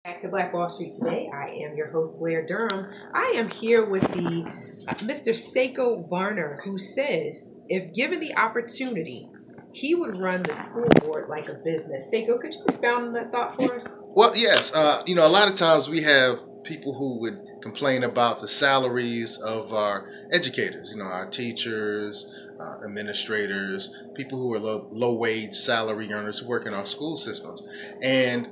Back to Black Wall Street today. I am your host, Blair Durham. I am here with the Mr. Seiko Varner, who says if given the opportunity, he would run the school board like a business. Seiko, could you expound on that thought for us? Well, yes. A lot of times we have people who would complain about the salaries of our educators, our teachers, administrators, people who are low wage salary earners who work in our school systems. And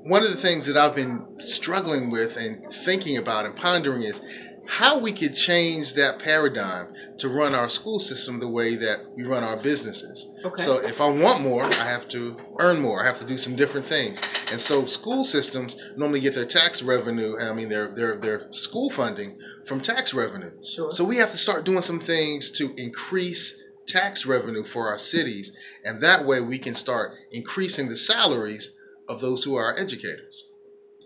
one of the things that I've been struggling with and thinking about and pondering is how we could change that paradigm to run our school system the way that we run our businesses. Okay. So if I want more, I have to earn more. I have to do some different things. And so school systems normally get their tax revenue, their school funding from tax revenue. Sure. So we have to start doing some things to increase tax revenue for our cities, and that way we can start increasing the salaries of those who are our educators.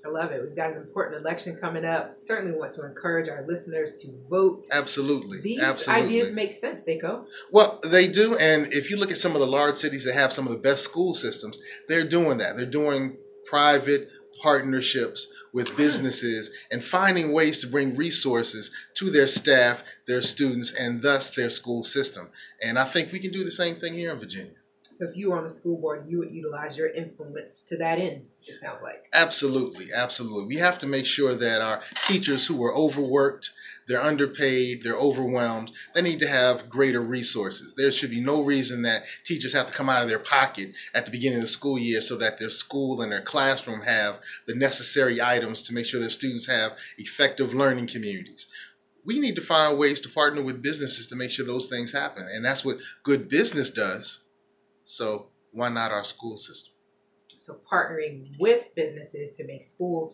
I love it. We've got an important election coming up. Certainly want to encourage our listeners to vote. Absolutely. These Absolutely. ideas make sense, Seiko. Well, they do. And if you look at some of the large cities that have some of the best school systems, they're doing that. They're doing private partnerships with businesses and finding ways to bring resources to their staff, their students, and thus their school system. And I think we can do the same thing here in Virginia. So if you were on the school board, you would utilize your influence to that end, it sounds like. Absolutely, absolutely. We have to make sure that our teachers who are overworked, they're underpaid, they're overwhelmed, they need to have greater resources. There should be no reason that teachers have to come out of their pocket at the beginning of the school year so that their school and their classroom have the necessary items to make sure their students have effective learning communities. We need to find ways to partner with businesses to make sure those things happen. And that's what good business does. So why not our school system? So partnering with businesses to make school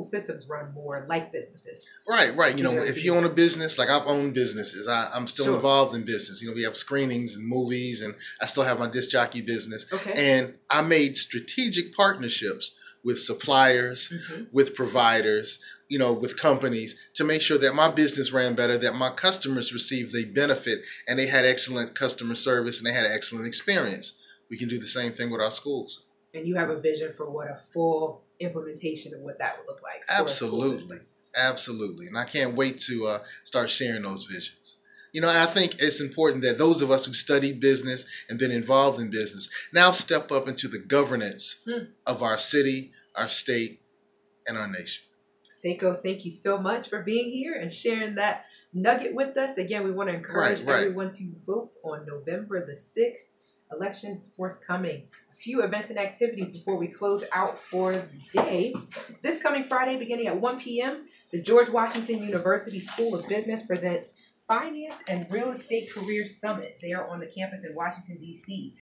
systems run more like businesses. Right. If you own a business, like I've owned businesses, I'm still Sure. involved in business. We have screenings and movies, and I still have my disc jockey business. Okay. And I made strategic partnerships with suppliers, with providers, with companies to make sure that my business ran better, that my customers received the benefit, and they had excellent customer service and they had an excellent experience. We can do the same thing with our schools. And you have a vision for what a full implementation of what that would look like. Absolutely. Absolutely. And I can't wait to start sharing those visions. I think it's important that those of us who studied business and been involved in business now step up into the governance of our city, our state, and our nation. Seiko, thank you so much for being here and sharing that nugget with us. Again, we want to encourage everyone to vote on November the 6th. Elections forthcoming. A few events and activities before we close out for the day. This coming Friday, beginning at 1 p.m., the George Washington University School of Business presents Finance and Real Estate Career Summit. They are on the campus in Washington, D.C.